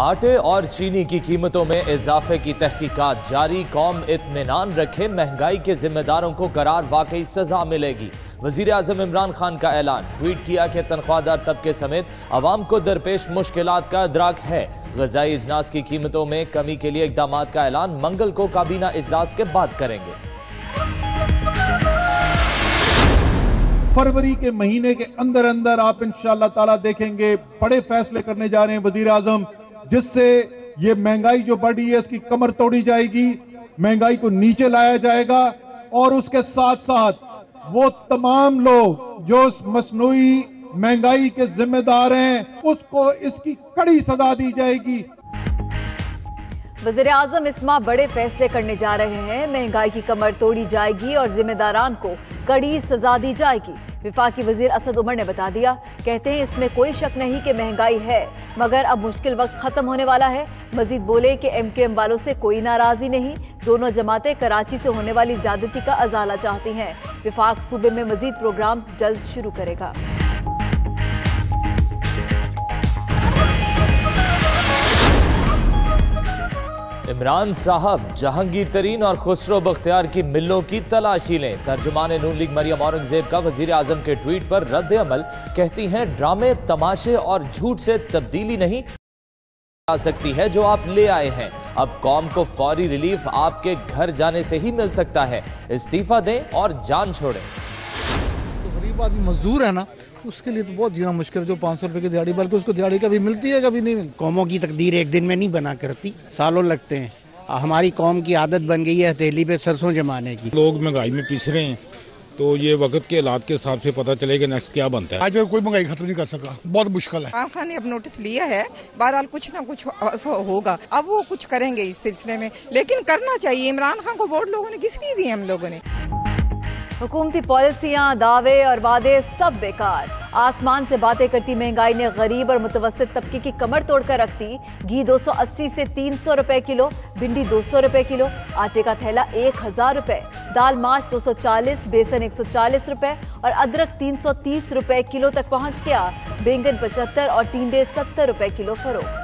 आटे और चीनी की कीमतों में इजाफे की तहकीकात जारी। कौम इत्मीनान रखे, महंगाई के जिम्मेदारों को करार वाकई सजा मिलेगी। वजीर आजम इमरान खान का ऐलान। ट्वीट किया कि तनख्वाहदार तबके समेत अवाम को दरपेश मुश्किलात का इदराक है। ग़िज़ाई इजनास की कीमतों में कमी के लिए इक़दामात का ऐलान मंगल को काबीना इजलास के बाद करेंगे। फरवरी के महीने के अंदर अंदर आप इंशाअल्लाह ताला देखेंगे बड़े फैसले करने जा रहे हैं वजीर आजम, जिससे ये महंगाई जो बढ़ी है इसकी कमर तोड़ी जाएगी, महंगाई को नीचे लाया जाएगा और उसके साथ साथ वो तमाम लोग जो इस मसनूई महंगाई के जिम्मेदार हैं उसको इसकी कड़ी सजा दी जाएगी। वज़ीर आज़म इस माह बड़े फैसले करने जा रहे हैं। महंगाई की कमर तोड़ी जाएगी और जिम्मेदारान को कड़ी सजा दी जाएगी। विफाकी वजीर असद उमर ने बता दिया, कहते हैं इसमें कोई शक नहीं कि महंगाई है, मगर अब मुश्किल वक्त खत्म होने वाला है। मजीद बोले कि MQM वालों से कोई नाराजगी नहीं, दोनों जमातें कराची से होने वाली ज्यादती का अजाला चाहती हैं। विफाक सूबे में मजीद प्रोग्राम जल्द शुरू करेगा। इमरान साहब जहांगीर तरीन और खुसरो बख्तियार की मिलों की तलाशी लें। तर्जुमान नून लीग मरियम औरंगजेब का वजीर आजम के ट्वीट पर रद्द अमल। कहती हैं ड्रामे, तमाशे और झूठ से तब्दीली नहीं आ सकती है जो आप ले आए हैं। अब कौम को फौरी रिलीफ आपके घर जाने से ही मिल सकता है। इस्तीफा दें और जान छोड़ें। तो गरीब आदमी मजदूर है ना, उसके लिए तो बहुत जीना मुश्किल है। जो 500 रुपए की दिहाड़ी, बल्कि उसको दिहाड़ी कभी मिलती है कभी नहीं मिलती। कौमों की तकदीर एक दिन में नहीं बना करती, सालों लगते हैं। हमारी कौम की आदत बन गई है हथेली पे सरसों जमाने की। लोग महंगाई में पिस रहे हैं, तो ये वक्त के हालात के हिसाब से पता चलेगा नेक्स्ट क्या बनता है। आज कोई महंगाई खत्म नहीं कर सका, बहुत मुश्किल है। इमरान खान ने अब नोटिस लिया है, बहरहाल कुछ ना कुछ होगा। अब वो कुछ करेंगे इस सिलसिले में, लेकिन करना चाहिए। इमरान खान को वोट लोगों ने किस लिए दिए? हम लोगों ने। हुकूमती पॉलिसियां, दावे और वादे सब बेकार। आसमान से बातें करती महंगाई ने गरीब और मुतवस्सित तबके की कमर तोड़कर रख दी। घी 280 से 300 रुपए किलो, भिंडी 200 रुपए किलो, आटे का थैला 1000 रुपए, दाल माश 240, बेसन 140 रुपए और अदरक 330 रुपए किलो तक पहुंच गया। बैंगन 75 और टिंडे 70 रुपए किलो फरोख्त।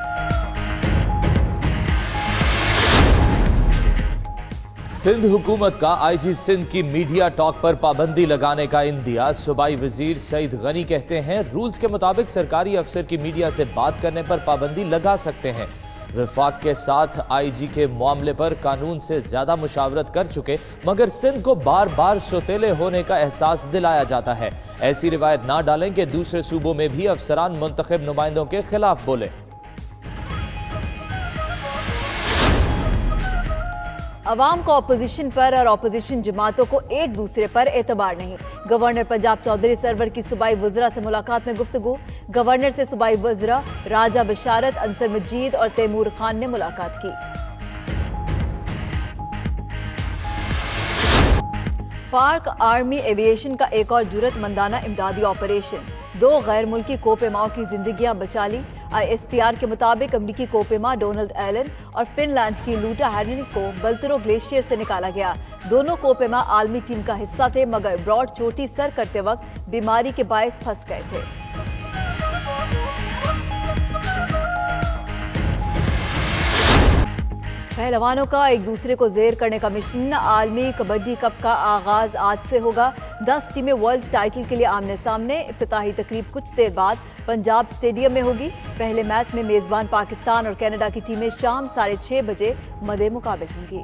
सिंध हुकूमत का IG सिंध की मीडिया टॉक पर पाबंदी लगाने का इंदिया। सूबाई वजीर सईद गनी कहते हैं रूल्स के मुताबिक सरकारी अफसर की मीडिया से बात करने पर पाबंदी लगा सकते हैं। वफाक के साथ IG के मामले पर कानून से ज्यादा मुशावरत कर चुके, मगर सिंध को बार बार सौतेले होने का एहसास दिलाया जाता है। ऐसी रिवायत ना डालें कि दूसरे सूबों में भी अफसरान मुंतखब नुमाइंदों के खिलाफ बोले। अवाम को अपोजिशन पर और अपोजिशन जमातों को एक दूसरे पर एतबार नहीं। गवर्नर पंजाब चौधरी सरवर की सूबाई वज़रा से मुलाकात में गुफ्तगू। गवर्नर से सूबाई वज़रा राजा बशारत, अंसर मजीद और तैमूर खान ने मुलाकात की। पाक आर्मी एविएशन का एक और जुर्रतमंदाना इमदादी ऑपरेशन। 2 गैर मुल्की कोपेमाओं की जिंदगियां बचा ली। ISPR के मुताबिक अमरीकी कोपेमा डोनाल्ड एलन और फिनलैंड की लूटा हैरनिक को बल्तरो ग्लेशियर से निकाला गया। दोनों कोपेमा आलमी टीम का हिस्सा थे, मगर ब्रॉड चोटी सर करते वक्त बीमारी के बायस फंस गए थे। पहलवानों का एक दूसरे को जेर करने का मिशन। आलमी कबड्डी कप का आगाज आज से होगा। 10 टीमें वर्ल्ड टाइटल के लिए आमने सामने। इफ्तिताही तकरीब कुछ देर बाद पंजाब स्टेडियम में होगी। पहले मैच में मेजबान पाकिस्तान और कनाडा की टीमें शाम 6:30 बजे मदे मुकाबले होंगी।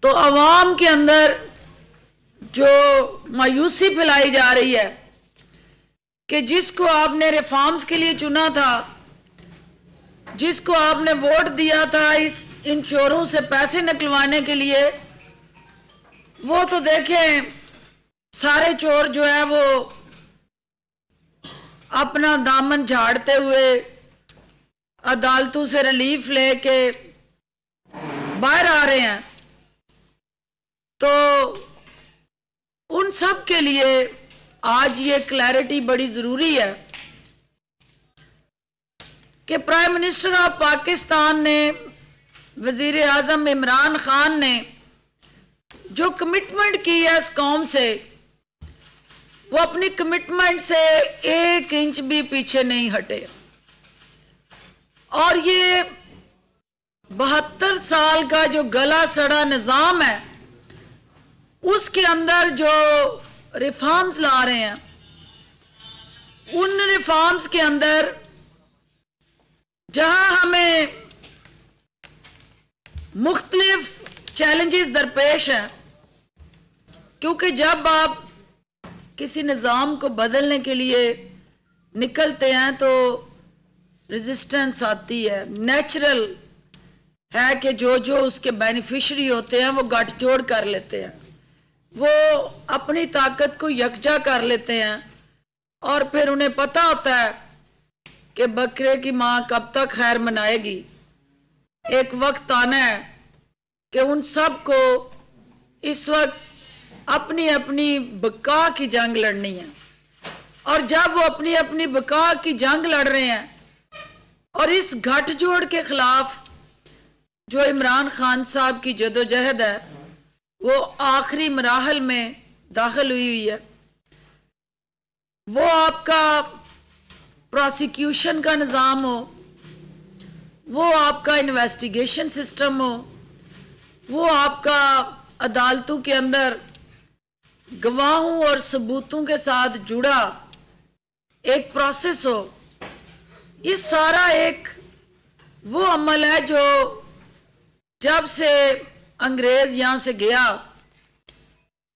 तो अवाम के अंदर जो मायूसी फैलाई जा रही है कि जिसको आपने रिफॉर्म्स के लिए चुना था, जिसको आपने वोट दिया था इन चोरों से पैसे निकलवाने के लिए, वो तो देखें सारे चोर जो है वो अपना दामन झाड़ते हुए अदालतों से रिलीफ लेके बाहर आ रहे हैं। तो उन सब के लिए आज ये क्लैरिटी बड़ी जरूरी है कि प्राइम मिनिस्टर ऑफ पाकिस्तान ने, वजीर आजम इमरान खान ने जो कमिटमेंट की है इस कौम से, वो अपनी कमिटमेंट से 1 इंच भी पीछे नहीं हटे। और ये 72 साल का जो गला सड़ा निजाम है, उसके अंदर जो रिफॉर्म्स ला रहे हैं, उन रिफॉर्म्स के अंदर जहां हमें मुख्तलिफ चैलेंजेस दरपेश हैं, क्योंकि जब आप किसी निज़ाम को बदलने के लिए निकलते हैं तो रेजिस्टेंस आती है। नेचुरल है कि जो जो उसके बेनिफिशरी होते हैं वो गठजोड़ कर लेते हैं, वो अपनी ताकत को यकजा कर लेते हैं, और फिर उन्हें पता होता है कि बकरे की माँ कब तक खैर मनाएगी। एक वक्त आना है कि उन सब को इस वक्त अपनी अपनी बका की जंग लड़नी है, और जब वो अपनी अपनी बका की जंग लड़ रहे हैं, और इस गठजोड़ के खिलाफ जो इमरान खान साहब की जदोजहद है वो आखिरी मराहल में दाखिल हुई है। वो आपका प्रोसिक्यूशन का निज़ाम हो, वो आपका इन्वेस्टिगेशन सिस्टम हो, वो आपका अदालतों के अंदर गवाहों और सबूतों के साथ जुड़ा एक प्रोसेस हो, ये सारा एक वो अमल है जो जब से अंग्रेज यहाँ से गया,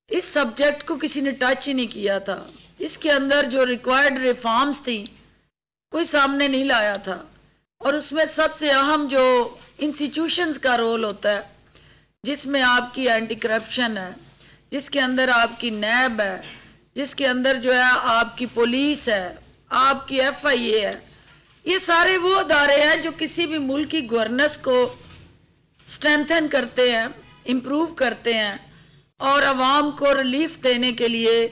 इस सब्जेक्ट को किसी ने टच ही नहीं किया था। इसके अंदर जो रिक्वायर्ड रिफॉर्म्स थी कोई सामने नहीं लाया था, और उसमें सबसे अहम जो इंस्टीट्यूशंस का रोल होता है, जिसमें आपकी एंटी करप्शन है, जिसके अंदर आपकी नैब है, जिसके अंदर जो है आपकी पुलिस है, आपकी FIA है, ये सारे वो अदारे हैं जो किसी भी मुल्क की गवर्नेंस को स्ट्रेंथन करते हैं, इम्प्रूव करते हैं, और आवाम को रिलीफ देने के लिए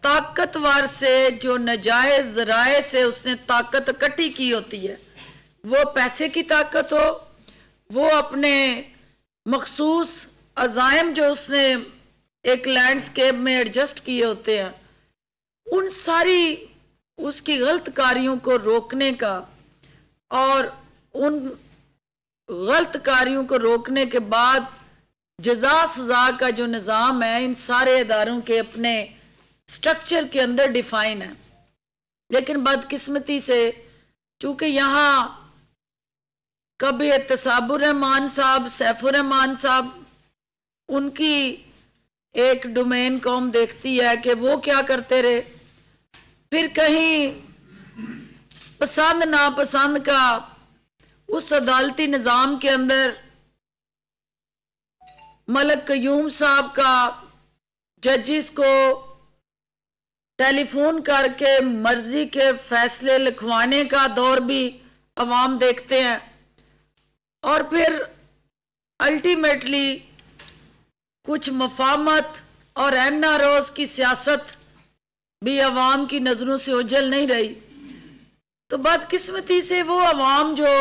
ताकतवर से जो नाजायज़ ज़राए से उसने ताकत इकट्ठी की होती है, वो पैसे की ताकत हो, वो अपने मखसूस अज़ाइम जो उसने एक लैंडस्केप में एडजस्ट किए होते हैं, उन सारी उसकी गलत कारियों को रोकने का, और उन गलत कारियों को रोकने के बाद जजा सजा का जो निज़ाम है, इन सारे इदारों के अपने स्ट्रक्चर के अंदर डिफाइन है। लेकिन बदकिस्मती से चूंकि यहाँ कभी एहतसाबुर रहमान साहब, सैफुर रहमान साहब, उनकी एक डोमेन कौम देखती है कि वो क्या करते रहे, फिर कहीं पसंद नापसंद का उस अदालती निज़ाम के अंदर मलिक कयूम साहब का जजिस को टेलीफोन करके मर्जी के फैसले लिखवाने का दौर भी अवाम देखते हैं, और फिर अल्टीमेटली कुछ मफामत और NROs की सियासत भी अवाम की नज़रों से ओझल नहीं रही। तो बदकिस्मती से वो अवाम जो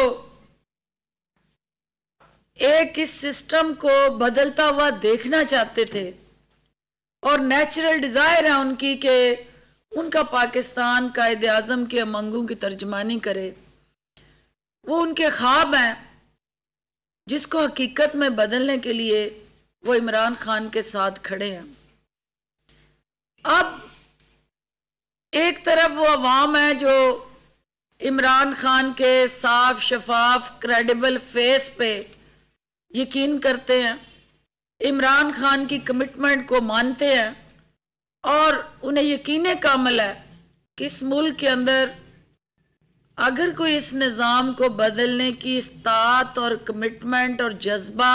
एक इस सिस्टम को बदलता हुआ देखना चाहते थे, और नेचुरल डिज़ायर है उनकी कि उनका पाकिस्तान कायदे आज़म के अमंगों की तर्जमानी करे, वो उनके ख्वाब हैं जिसको हकीकत में बदलने के लिए वो इमरान खान के साथ खड़े हैं। अब एक तरफ वो अवाम है जो इमरान खान के साफ शफाफ क्रेडिबल फेस पे यकीन करते हैं, इमरान खान की कमिटमेंट को मानते हैं, और उन्हें यकीन कामिल है कि इस मुल्क के अंदर अगर कोई इस निज़ाम को बदलने की इस्तात और कमिटमेंट और जज्बा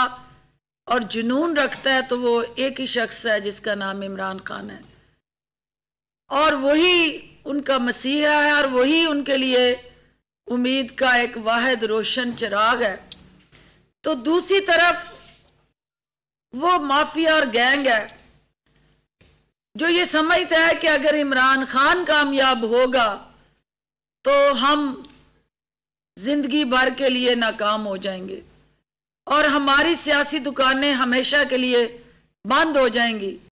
और जुनून रखता है तो वो एक ही शख्स है जिसका नाम इमरान खान है, और वही उनका मसीहा है, और वही उनके लिए उम्मीद का एक वाहिद रोशन चिराग है। तो दूसरी तरफ वो माफिया और गैंग है जो ये समझता है कि अगर इमरान खान कामयाब होगा तो हम जिंदगी भर के लिए नाकाम हो जाएंगे, और हमारी सियासी दुकानें हमेशा के लिए बंद हो जाएंगी।